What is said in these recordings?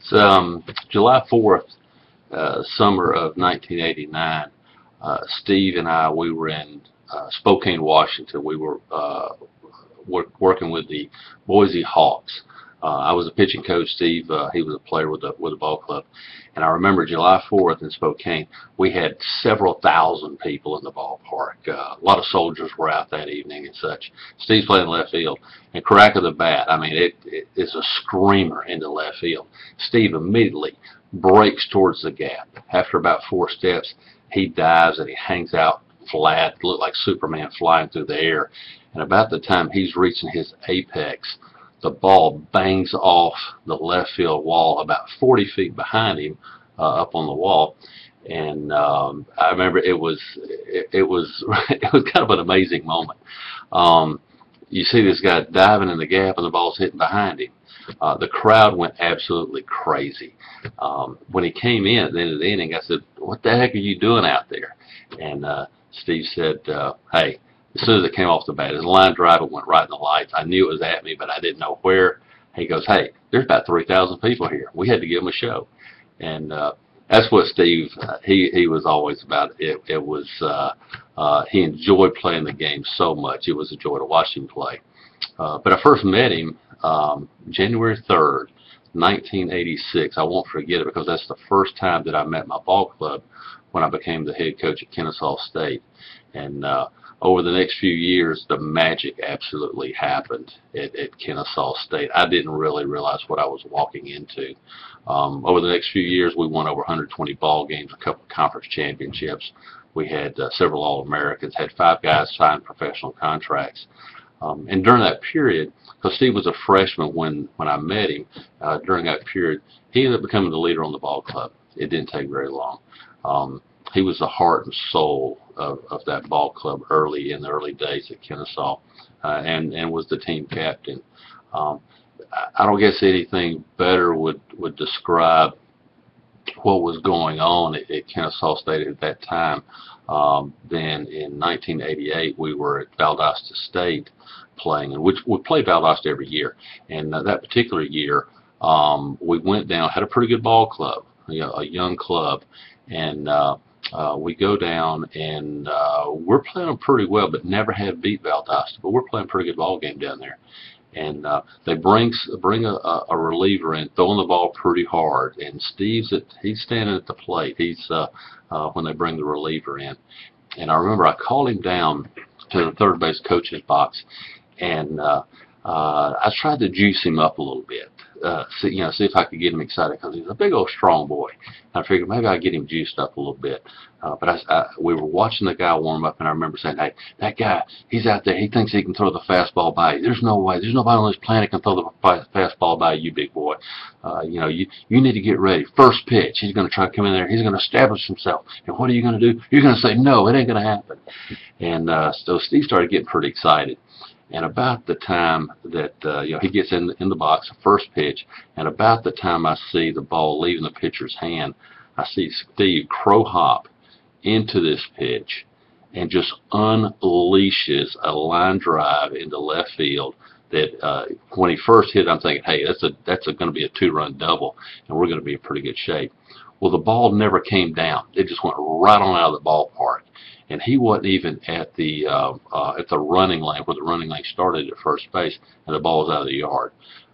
July 4th, summer of 1989. Steve and I, we were in Spokane, Washington. We were working with the Boise Hawks. I was a pitching coach. Steve, he was a player with the ball club. And I remember July 4th in Spokane, we had several thousand people in the ballpark. A lot of soldiers were out that evening and such. Steve's playing left field, and crack of the bat, I mean, it is a screamer into left field. Steve immediately breaks towards the gap. After about 4 steps, he dives and he hangs out flat, looked like Superman flying through the air. And about the time he's reaching his apex, the ball bangs off the left field wall about 40 feet behind him, up on the wall. And I remember it was it was kind of an amazing moment. You see this guy diving in the gap and the ball's hitting behind him. The crowd went absolutely crazy. When he came in at the end of the inning, I said, "What the heck are you doing out there?" And Steve said, "Hey." As soon as it came off the bat, his line drive went right in the lights. I knew it was at me, but I didn't know where. He goes, "Hey, there's about 3,000 people here. We had to give them a show." And that's what Steve, he was always about. It was, he enjoyed playing the game so much. It was a joy to watch him play. But I first met him January 3rd, 1986. I won't forget it because that's the first time that I met my ball club when I became the head coach at Kennesaw State. And over the next few years, the magic absolutely happened at Kennesaw State. I didn't really realize what I was walking into. Over the next few years, we won over 120 ball games, a couple of conference championships. We had several All-Americans, had 5 guys sign professional contracts. And during that period, because Steve was a freshman when I met him, during that period, he ended up becoming the leader on the ball club. It didn't take very long. He was the heart and soul of that ball club in the early days at Kennesaw, and was the team captain. I don't guess anything better would describe what was going on at Kennesaw State at that time than in 1988 we were at Valdosta State playing, and which we play Valdosta every year. And that particular year, we went down, had a pretty good ball club, a young club, and we go down and we're playing them pretty well, but never have beat Valdosta. But we're playing a pretty good ball game down there. And they bring a reliever in, throwing the ball pretty hard. And he's standing at the plate. He's when they bring the reliever in. And I remember I called him down to the third base coach's box, and I tried to juice him up a little bit. See if I could get him excited because he's a big old strong boy. I figured maybe I'd get him juiced up a little bit. But we were watching the guy warm up, and I remember saying, "Hey, that guy, he's out there. He thinks he can throw the fastball by you. There's no way. There's nobody on this planet can throw the fastball by you, big boy. You need to get ready. First pitch, he's going to try to come in there. He's going to establish himself. And what are you going to do? You're going to say, no, it ain't going to happen." And so Steve started getting pretty excited. And about the time that he gets in the box, first pitch, and about the time I see the ball leaving the pitcher's hand, I see Steve crow hop into this pitch and just unleashes a line drive into left field that when he first hit it, I'm thinking, hey, that's going to be a 2-run double, and we're going to be in pretty good shape. Well, the ball never came down. It just went right on out of the ballpark. And he wasn't even at the running lane where the running lane started at first base, and the ball was out of the yard.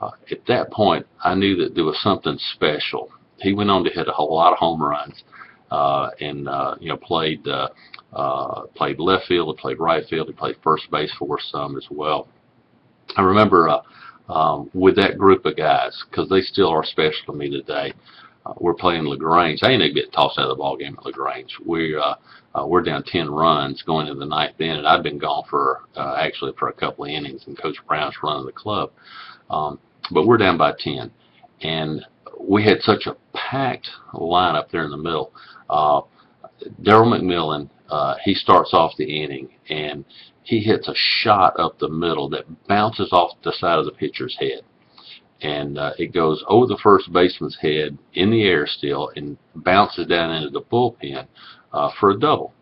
At that point, I knew that there was something special. He went on to hit a whole lot of home runs, and played left field, he played right field, he played first base for some as well. I remember with that group of guys, because they still are special to me today. We're playing LaGrange. I ain't even get tossed out of the ball game at LaGrange. We're down 10 runs going into the 9th inning, and I've been gone for actually for a couple of innings, and Coach Brown's running the club. But we're down by 10, and we had such a packed lineup there in the middle. Daryl McMillan, he starts off the inning, and he hits a shot up the middle that bounces off the side of the pitcher's head. And it goes over the first baseman's head in the air still and bounces down into the bullpen for a double.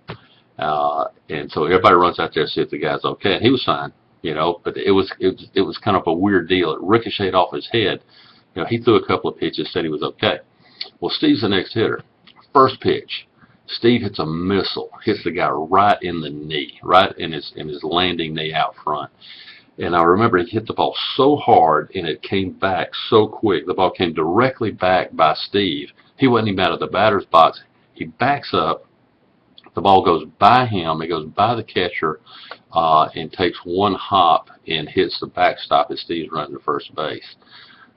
And so everybody runs out there to see if the guy's okay. And he was fine, but it was kind of a weird deal. It ricocheted off his head, he threw a couple of pitches, said he was okay. Well, Steve's the next hitter. First pitch, Steve hits a missile, hits the guy right in the knee, right in his landing knee out front. And I remember he hit the ball so hard, and it came back so quick. The ball came directly back by Steve. He wasn't even out of the batter's box. He backs up. The ball goes by him. It goes by the catcher and takes one hop and hits the backstop as Steve's running to first base.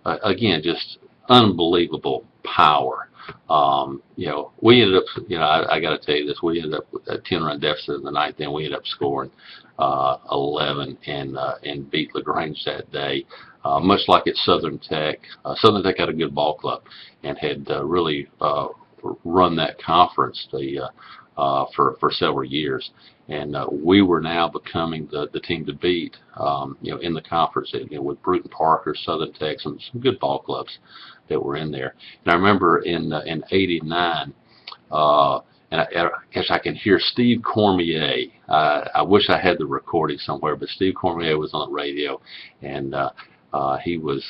Again, just unbelievable power. We ended up, I got to tell you this, we ended up with a 10-run deficit in the ninth, and we ended up scoring 11 and beat LaGrange that day. Much like at Southern Tech, Southern Tech had a good ball club and had really run that conference for several years. And we were now becoming the team to beat, in the conference, with Bruton Parker, Southern Tech, some good ball clubs that were in there. And I remember in '89, and I guess I can hear Steve Cormier. I wish I had the recording somewhere, but Steve Cormier was on the radio, and he was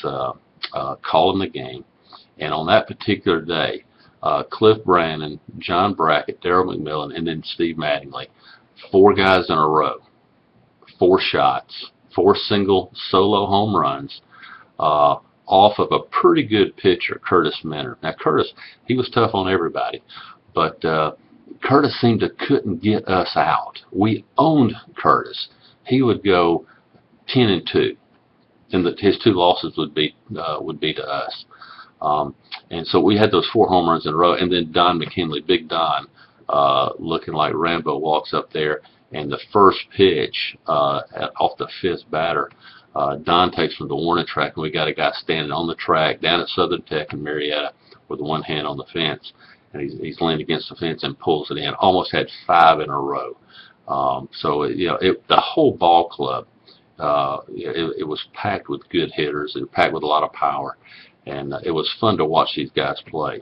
calling the game. And on that particular day, Cliff Brannon, John Brackett, Darrell McMillan, and then Steve Mattingly, 4 guys in a row, 4 shots, 4 single solo home runs off of a pretty good pitcher, Curtis Minner. Now, Curtis, he was tough on everybody, but Curtis seemed to couldn't get us out. We owned Curtis. He would go 10-2, and his 2 losses would be to us. And so we had those 4 home runs in a row, and then Don McKinley, Big Don, looking like Rambo, walks up there, and the first pitch off the 5th batter, Don takes from the warning track, and we got a guy standing on the track down at Southern Tech in Marietta with one hand on the fence, and he's leaned against the fence and pulls it in. Almost had 5 in a row. The whole ball club, it was packed with good hitters. It was packed with a lot of power, and it was fun to watch these guys play.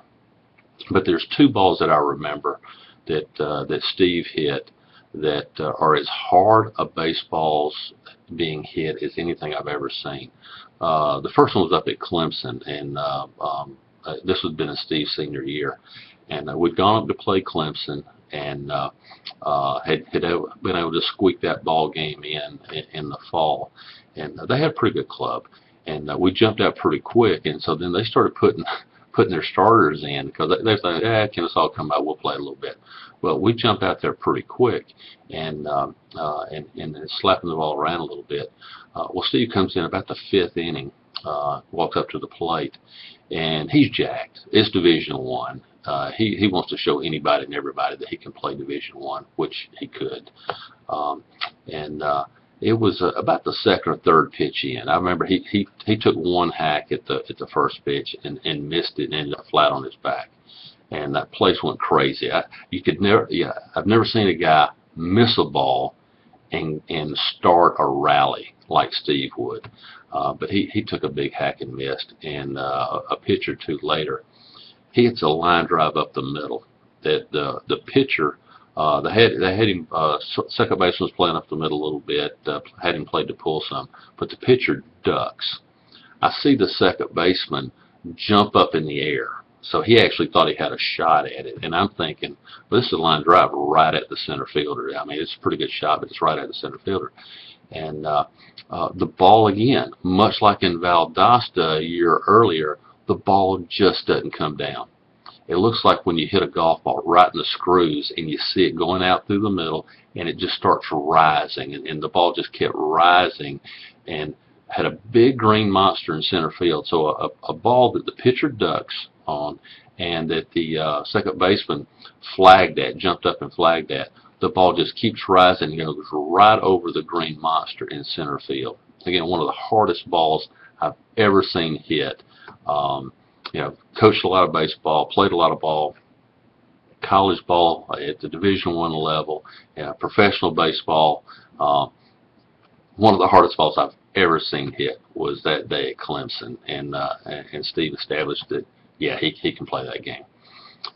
But there's 2 balls that I remember that Steve hit that are as hard a baseballs being hit as anything I've ever seen. The first one was up at Clemson, and this had been in Steve's senior year. And we'd gone up to play Clemson and had been able to squeak that ball game in the fall. And they had a pretty good club. And we jumped out pretty quick. And so then they started putting their starters in, because they thought, Kennesaw will come out, we'll play a little bit. Well, we jumped out there pretty quick and slapping the ball around a little bit. Well, Steve comes in about the 5th inning, walks up to the plate, and he's jacked. It's Division I. He wants to show anybody and everybody that he can play Division I, which he could. It was about the 2nd or 3rd pitch in. I remember he took one hack at the first pitch and missed it and ended up flat on his back. And that place went crazy. I've never seen a guy miss a ball and start a rally like Steve would. But he took a big hack and missed. And a pitch or 2 later, he hits a line drive up the middle that the pitcher, they had him, second baseman was playing up the middle a little bit, had him played to pull some, but the pitcher ducks. I see the second baseman jump up in the air. So he actually thought he had a shot at it. And I'm thinking, well, this is a line drive right at the center fielder. I mean, it's a pretty good shot, but it's right at the center fielder. And the ball, again, much like in Valdosta a year earlier, the ball just doesn't come down. It looks like when you hit a golf ball right in the screws and you see it going out through the middle, and it just starts rising, and the ball just kept rising and had a big green monster in center field. So a ball that the pitcher ducks on and that the second baseman jumped up and flagged at, the ball just keeps rising and goes right over the green monster in center field. Again, one of the hardest balls I've ever seen hit. Coached a lot of baseball, played a lot of ball, college ball at the Division I level, professional baseball. One of the hardest balls I've ever seen hit was that day at Clemson, and Steve established that, he can play that game.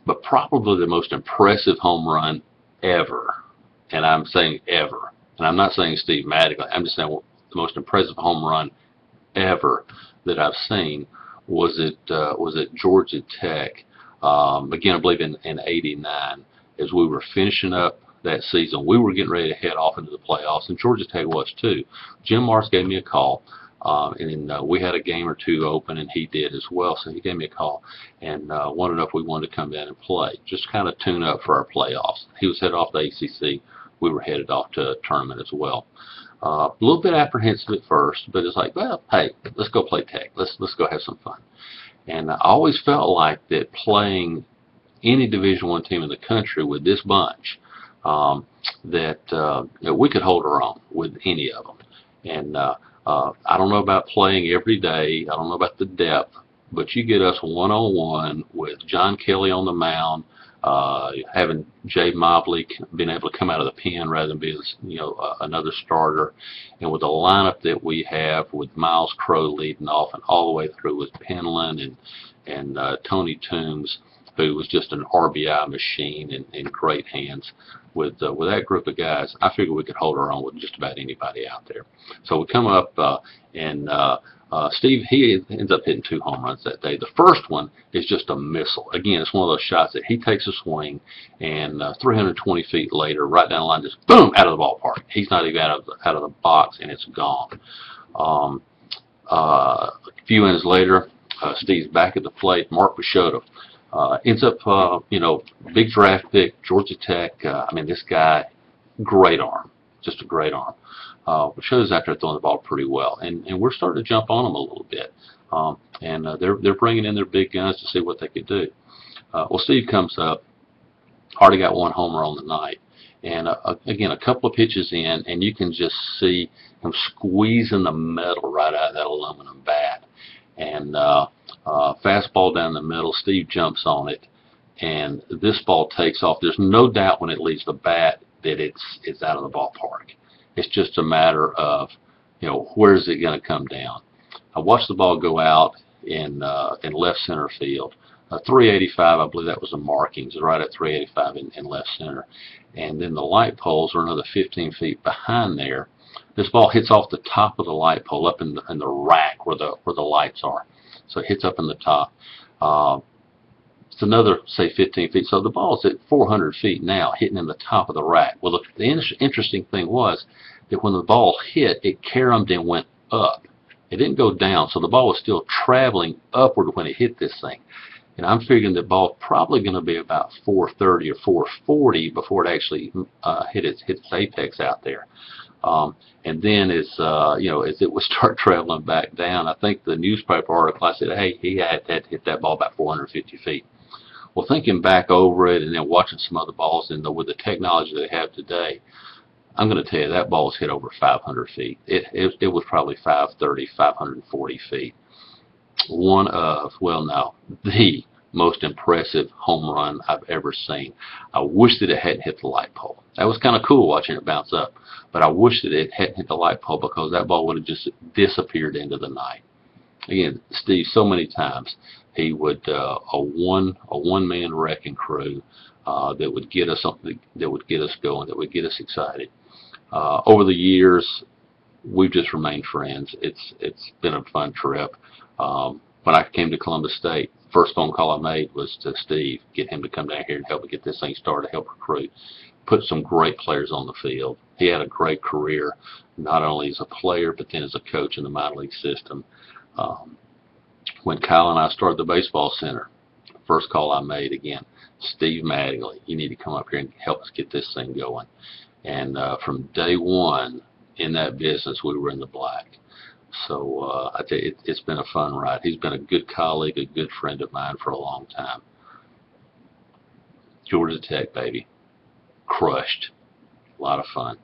But probably the most impressive home run ever, and I'm saying ever, and I'm not saying Steve Mattingly, I'm just saying the most impressive home run ever that I've seen was at Georgia Tech. Again, I believe in '89, as we were finishing up that season. We were getting ready to head off into the playoffs, and Georgia Tech was too. Jim Marks gave me a call, and we had a game or two open, and he did as well. So he gave me a call and wanted to know if we wanted to come down and play, just kind of tune up for our playoffs. He was headed off the ACC. We were headed off to a tournament as well. A little bit apprehensive at first, but it's like, well, hey, let's go play Tech. Let's go have some fun. And I always felt like that playing any Division I team in the country with this bunch, that we could hold our own with any of them. And I don't know about playing every day. I don't know about the depth, but you get us one-on-one with John Kelly on the mound, having Jay Mobley being able to come out of the pen rather than be, another starter, and with the lineup that we have with Miles Crow leading off and all the way through with Penland and Tony Toombs, who was just an RBI machine and in great hands. With that group of guys, I figured we could hold our own with just about anybody out there. So we come up, and Steve, he ends up hitting 2 home runs that day. The first one is just a missile. Again, it's one of those shots that he takes a swing, and 320 feet later, right down the line, just boom, out of the ballpark. He's not even out of the box, and it's gone. A few innings later, Steve's back at the plate. Mark Pischotta ends up, big draft pick, Georgia Tech. This guy, great arm, just a great arm. Pischotta's out there throwing the ball pretty well, and we're starting to jump on him a little bit. They're bringing in their big guns to see what they could do. Well, Steve comes up, already got 1 homer on the night, and again, a couple of pitches in, and you can just see him squeezing the metal right out of that aluminum bat. And fastball down the middle, Steve jumps on it, and this ball takes off. There's no doubt when it leaves the bat that it's out of the ballpark. It's just a matter of, where is it going to come down? I watched the ball go out in left center field. 385, I believe that was the markings, right at 385 in left center. And then the light poles are another 15 feet behind there. This ball hits off the top of the light pole up in the rack where the lights are. So it hits up in the top. It's another, say, 15 feet. So the ball's at 400 feet now, hitting in the top of the rack. Well, the interesting thing was that when the ball hit, it caromed and went up. It didn't go down, so the ball was still traveling upward when it hit this thing. And I'm figuring the ball's probably going to be about 430 or 440 before it actually hit its apex out there. And then as it would start traveling back down, I think the newspaper article, I said, hey, he had to hit that ball about 450 feet. Well, thinking back over it and then watching some other balls, and with the technology they have today, I'm going to tell you that ball was hit over 500 feet. It was probably 530, 540 feet. One of, the most impressive home run I've ever seen. I wish that it hadn't hit the light pole. That was kind of cool watching it bounce up, but I wish that it hadn't hit the light pole, because that ball would have just disappeared into the night. Again, Steve, so many times he would a one-man wrecking crew that would get us something, that would get us going, that would get us excited. Over the years, we've just remained friends. It's been a fun trip. When I came to Columbus State, first phone call I made was to Steve, get him to come down here and help me get this thing started, help recruit, put some great players on the field. He had a great career, not only as a player, but then as a coach in the minor league system. When Kyle and I started the baseball center, first call I made, again, Steve Mattingly, you need to come up here and help us get this thing going. And from day one in that business, we were in the black. So I tell you, it's been a fun ride. He's been a good colleague, a good friend of mine for a long time. Georgia Tech, baby. Crushed. A lot of fun.